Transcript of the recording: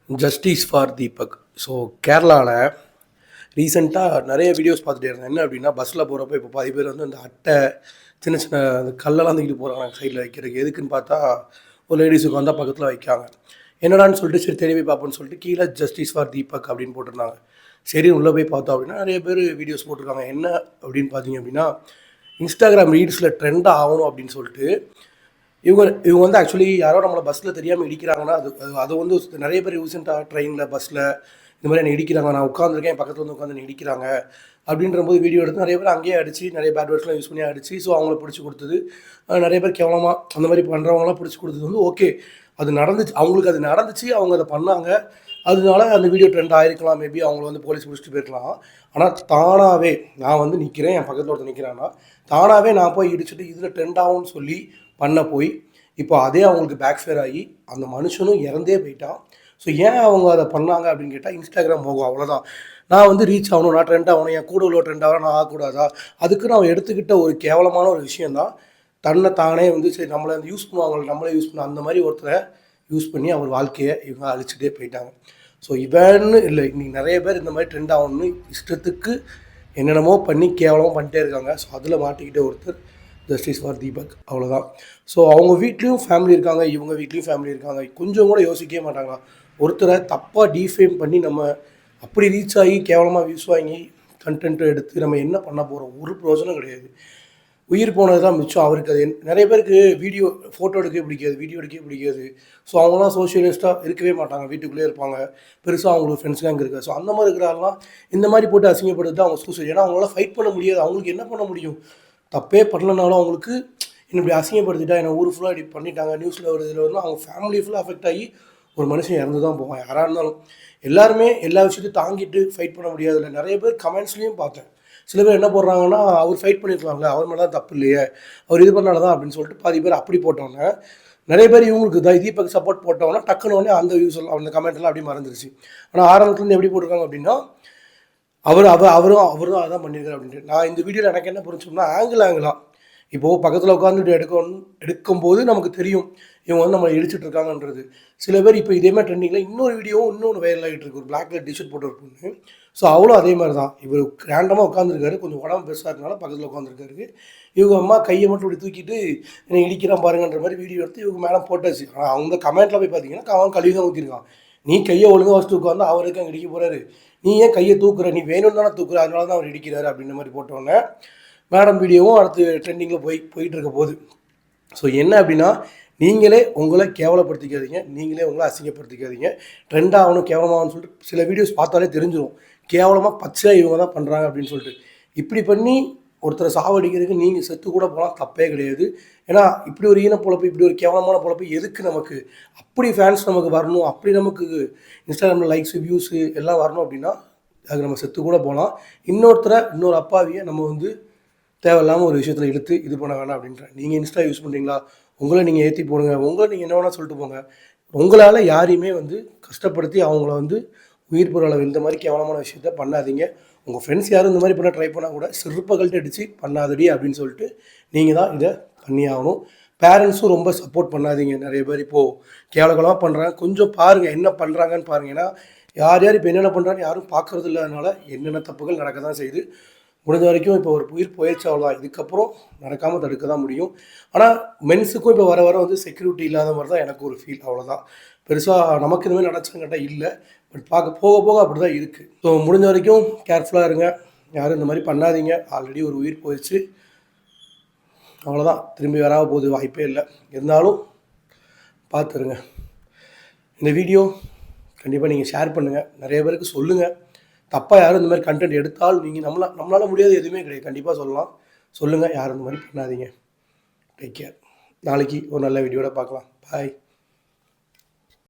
Justice for Deepak. So கேரளாவில் ரீசெண்டாக நிறைய வீடியோஸ் பார்த்துட்டே இருந்தேன். என்ன அப்படின்னா, பஸ்ஸில் போகிறப்ப இப்போ பாதி பேர் வந்து அந்த அட்டை சின்ன சின்ன அந்த கல்லெல்லாம் தூக்கிட்டு போகிறாங்க சைடில் வைக்கிறதுக்கு. எதுக்குன்னு பார்த்தா, ஒரு லேடிஸுக்கு வந்தால் பக்கத்தில் வைக்காங்க. என்னடான்னு சொல்லிட்டு சரி தேடி போய் பார்ப்போன்னு சொல்லிட்டு கீழே ஜஸ்டிஸ் ஃபார் தீபக் அப்படின்னு போட்டிருந்தாங்க. சரி உள்ளே போய் பார்த்தோம் அப்படின்னா நிறைய பேர் வீடியோஸ் போட்டிருக்காங்க. என்ன அப்படின்னு பார்த்தீங்க அப்படின்னா, இன்ஸ்டாகிராம் ரீல்ஸில் ட்ரெண்ட் ஆகணும் அப்படின்னு சொல்லிட்டு இவங்க வந்து ஆக்சுவலி யாரோ நம்மளை பஸ்ஸில் தெரியாமல் இடிக்கிறாங்கன்னா அது வந்து நிறைய பேர் ரீசெண்டாக ட்ரெயினில் பஸ்ஸில் இந்த மாதிரி என்னை இடிக்கிறாங்க, நான் உட்காந்துருக்கேன், என் பக்கத்தில் வந்து உட்காந்து என்னை இடிக்கிறாங்க அப்படின்ற போது வீடியோ எடுத்து நிறைய பேர் அங்கேயே அடித்து நிறைய பேட் வேர்ட்ஸ்லாம் யூஸ் பண்ணி அடித்து ஸோ அவங்கள பிடிச்சி கொடுத்தது. நிறைய பேர் கேவலமாக அந்த மாதிரி பண்ணுறவங்களாம் பிடிச்சி கொடுத்தது வந்து ஓகே, அது நடந்துச்சு, அவங்களுக்கு அது நடந்துச்சு, அவங்க அதை பண்ணாங்க, அதனால அந்த வீடியோ ட்ரெண்ட் ஆகிருக்கலாம், மேபி அவங்கள வந்து போலீஸ் பிடிச்சிட்டு போயிருக்கலாம். ஆனால் தானாகவே நான் வந்து நிற்கிறேன், என் பக்கத்தில் ஒருத்தர் நிற்கிறான்னா தானாகவே நான் போய் இடிச்சுட்டு இதில் ட்ரெண்ட் ஆகும்னு சொல்லி பண்ண போய் இப்போ அதே அவங்களுக்கு பேக் ஃபேர் ஆகி அந்த மனுஷனும் இறந்தே போயிட்டான். ஸோ ஏன் அவங்க அதை பண்ணாங்க அப்படின்னு கேட்டால் இன்ஸ்டாகிராம் போகும், அவ்வளோதான். நான் வந்து ரீச் ஆகணும், நான் ட்ரெண்ட் ஆகணும், என் கூட உள்ள ட்ரெண்ட் ஆகணும், நான் ஆகக்கூடாதா? அதுக்கு நான் எடுத்துக்கிட்ட ஒரு கேவலமான ஒரு விஷயந்தான். தன்னை தானே வந்து சரி நம்மளை வந்து யூஸ் பண்ணுவாங்க, நம்மளே யூஸ் பண்ண அந்த மாதிரி ஒருத்தரை யூஸ் பண்ணி அவர் வாழ்க்கையை இவங்க அழிச்சிட்டே போயிட்டாங்க. ஸோ இவன்னு இல்லை, இன்றைக்கி நிறைய பேர் இந்த மாதிரி ட்ரெண்ட் ஆகணும்னு இஷ்டத்துக்கு என்னென்னமோ பண்ணி கேவலமாக பண்ணிட்டே இருக்காங்க. ஸோ அதில் மாட்டிக்கிட்ட ஒருத்தர் ஜஸ்டிஸ் ஃபார் தீபக், அவ்வளோதான். ஸோ அவங்க வீட்லேயும் ஃபேமிலி இருக்காங்க, இவங்க வீட்லேயும் ஃபேமிலி இருக்காங்க. கொஞ்சம் கூட யோசிக்கவே மாட்டாங்களா? ஒருத்தரை தப்பாக டீஃபேம் பண்ணி நம்ம அப்படி ரீச் ஆகி கேவலமாக வியூஸ் வாங்கி கண்டென்ட்டை எடுத்து நம்ம என்ன பண்ண போகிறோம்? ஒரு பிரயோஜனம் கிடையாது. உயிர் போனது தான் மிச்சம். அவருக்கு அது நிறைய பேருக்கு வீடியோ ஃபோட்டோ எடுக்கவே பிடிக்காது, வீடியோ எடுக்கவே பிடிக்காது. ஸோ அவங்களாம் சோஷியலிஸ்ட்டாக இருக்கவே மாட்டாங்க, வீட்டுக்குள்ளேயே இருப்பாங்க, பெருசாக அவங்களுக்கு ஃப்ரெண்ட்ஸ்லாம் அங்கே இருக்காது. ஸோ அந்த மாதிரி இருக்கிறாங்களாம் இந்த மாதிரி போட்டு அசிங்கப்படுறது தான் அவங்க சூசைட். ஏன்னா அவங்களால ஃபைட் பண்ண முடியாது, அவங்களுக்கு என்ன பண்ண முடியும்? தப்பே பண்ணலனாலும் அவங்களுக்கு என்ன இப்படி அசிங்கப்படுத்திட்டா, என்ன ஊர் ஃபுல்லாக இப்படி பண்ணிட்டாங்க, நியூஸில் ஒரு இதில் வரலாம், அவங்க ஃபேமிலி ஃபுல்லாக அஃபெக்ட் ஆகி ஒரு மனுஷன் இறந்து தான் போவான். யாராக இருந்தாலும் எல்லாருமே எல்லா விஷயத்தையும் தாங்கிட்டு ஃபைட் பண்ண முடியாதுல்ல. நிறைய பேர் கமெண்ட்ஸ்லேயும் பார்த்தேன், சில பேர் என்ன போடுறாங்கன்னா, அவர் ஃபைட் பண்ணியிருக்கலாம்ல, அவர் மேலே தான் தப்பு இல்லையே, அவர் இது பண்ணால தான் அப்படின்னு சொல்லிட்டு பாதி பேர் அப்படி போட்டோன்னே நிறைய பேர் இவங்களுக்கு தீபக் சப்போர்ட் போட்டோன்னா டக்குனோடனே அந்த வியூஸ் எல்லாம் அந்த கமெண்ட்லாம் அப்படியே மறந்துருச்சு. ஆனால் ஆரம்பத்துலேருந்து எப்படி போட்டிருக்காங்க அப்படின்னா, அவரும் அதான் பண்ணியிருக்காரு அப்படின்ட்டு. நான் இந்த வீடியோவில் எனக்கு என்ன புரிஞ்சோம்னா, ஆங்கிளாக இப்போது பக்கத்தில் உட்காந்துட்டு எடுக்கும்போது நமக்கு தெரியும் இவங்க வந்து நம்மளை இடிச்சிட்டு இருக்காங்கன்றது. சில பேர் இப்போ இதே மாதிரி ட்ரெண்டிங்கில் இன்னொரு வீடியோவும் இன்னொன்று வைரல் ஆகிட்டு இருக்கு, ஒரு பிளாக் கலர் டிஷர்ட் போட்டு ஒரு பொண்ணு. ஸோ அவ்வளோ அதே மாதிரி தான், இவர் ரேண்டமாக உட்காந்துருக்காரு, கொஞ்சம் உடம்பு பெருசாக இருக்கனால பக்கத்தில் உட்காந்துருக்காரு. இவங்க அம்மா கையை மட்டும் இப்படி தூக்கிட்டு என்னை இடிக்கிறான் பாருங்கன்ற மாதிரி வீடியோ எடுத்து இவங்க மேலே போட்டாச்சு. ஆனால் அவங்க கமெண்ட்டில் போய் பார்த்தீங்கன்னா அவன் கழுவி தான் ஊற்றிருக்கான். நீ கையை ஒழுங்காக வச்சுட்டு உட்காந்து அவருக்கு அங்கே இடிக்க போகிறாரு, நீ ஏன் கையை தூக்குற, நீ வேணும்னு தானே தூக்குற, அதனால தான் அவர் இடிக்கிறாரு அப்படின்ற மாதிரி போட்டோன்னே மேடம் வீடியோவும் அடுத்து ட்ரெண்டிங்கில் போயிட்டு இருக்க போகுது. ஸோ என்ன அப்படின்னா, நீங்களே உங்களை கேவலப்படுத்திக்காதீங்க, நீங்களே உங்களை அசிங்கப்படுத்திக்காதீங்க. ட்ரெண்ட் ஆகணும் கேவலமாகணும்னு சொல்லிட்டு சில வீடியோஸ் பார்த்தாலே தெரிஞ்சிடும், கேவலமாக பச்சையாக இவங்க தான் பண்ணுறாங்க அப்படின்னு சொல்லிட்டு. இப்படி பண்ணி ஒருத்தரை சாவடிக்கிறதுக்கு நீங்கள் செத்து கூட போகலாம், தப்பே கிடையாது. ஏன்னா இப்படி ஒரு ஈன பொழப்பு, இப்படி ஒரு கேவலமான பொழப்பு எதுக்கு நமக்கு? அப்படி ஃபேன்ஸ் நமக்கு வரணும், அப்படி நமக்கு இன்ஸ்டாகிராமில் லைக்ஸு வியூஸு எல்லாம் வரணும் அப்படின்னா அது நம்ம செத்து கூட போகலாம். இன்னொரு அப்பாவியை நம்ம வந்து தேவையில்லாமல் ஒரு விஷயத்தில் இழுத்து இது பண்ண வேணாம் அப்படின்றேன். நீங்கள் இன்ஸ்டா யூஸ் பண்ணுறீங்களா, உங்களை நீங்கள் ஏற்றி போடுங்க, உங்களை நீங்கள் என்ன வேணால் சொல்லிட்டு போங்க. உங்களால் யாரையுமே வந்து கஷ்டப்படுத்தி அவங்கள வந்து உயிர் போகிற அளவு இந்த மாதிரி கேவலமான விஷயத்த பண்ணாதீங்க. உங்கள் ஃப்ரெண்ட்ஸ் யாரும் இந்த மாதிரி பண்ண ட்ரை பண்ணால் கூட சிறுப்பகல்ட்டு அடித்து பண்ணாதடி அப்படின்னு சொல்லிட்டு நீங்கள் தான் இதை பண்ணியாகணும். பேரண்ட்ஸும் ரொம்ப சப்போர்ட் பண்ணாதீங்க. நிறைய பேர் இப்போது கேவலமாக பண்ணுறாங்க, கொஞ்சம் பாருங்கள் என்ன பண்ணுறாங்கன்னு பாருங்கள். ஏன்னா யார் இப்போ என்னென்ன பண்ணுறான்னு யாரும் பார்க்குறது இல்லாதனால என்னென்ன தப்புகள் நடக்க தான் செய்யுது. முடிஞ்ச வரைக்கும் இப்போ ஒரு உயிர் போயிடுச்சு, அவ்வளோதான். இதுக்கப்புறம் நடக்காமல் தடுக்க தான் முடியும். ஆனால் மென்ஸுக்கும் இப்போ வர வந்து செக்யூரிட்டி இல்லாத மாதிரி தான் எனக்கு ஒரு ஃபீல், அவ்வளோதான். பெருசாக நமக்கு இதுமாதிரி நடச்சான்னு கேட்டால் இல்லை, பட் போக போக அப்படி தான் இருக்குது. ஸோ முடிஞ்ச வரைக்கும் கேர்ஃபுல்லாக இருங்க, யாரும் இந்த மாதிரி பண்ணாதீங்க. ஆல்ரெடி ஒரு உயிர் போயிடுச்சு, அவ்வளோதான். திரும்பி வராமல் போகுது, வாய்ப்பே இல்லை. இருந்தாலும் பார்த்துருங்க. இந்த வீடியோ கண்டிப்பாக நீங்கள் ஷேர் பண்ணுங்கள், நிறைய பேருக்கு சொல்லுங்கள். தப்பாக யாரும் இந்த மாதிரி கண்டென்ட் எடுத்தாலும் நீங்கள் நம்மளால் முடியாது எதுவுமே கிடையாது, கண்டிப்பாக சொல்லலாம். சொல்லுங்கள், யாரும் இந்த மாதிரி பண்ணாதீங்க. Take care. நாளைக்கு ஒரு நல்ல வீடியோட பார்க்கலாம். பாய்.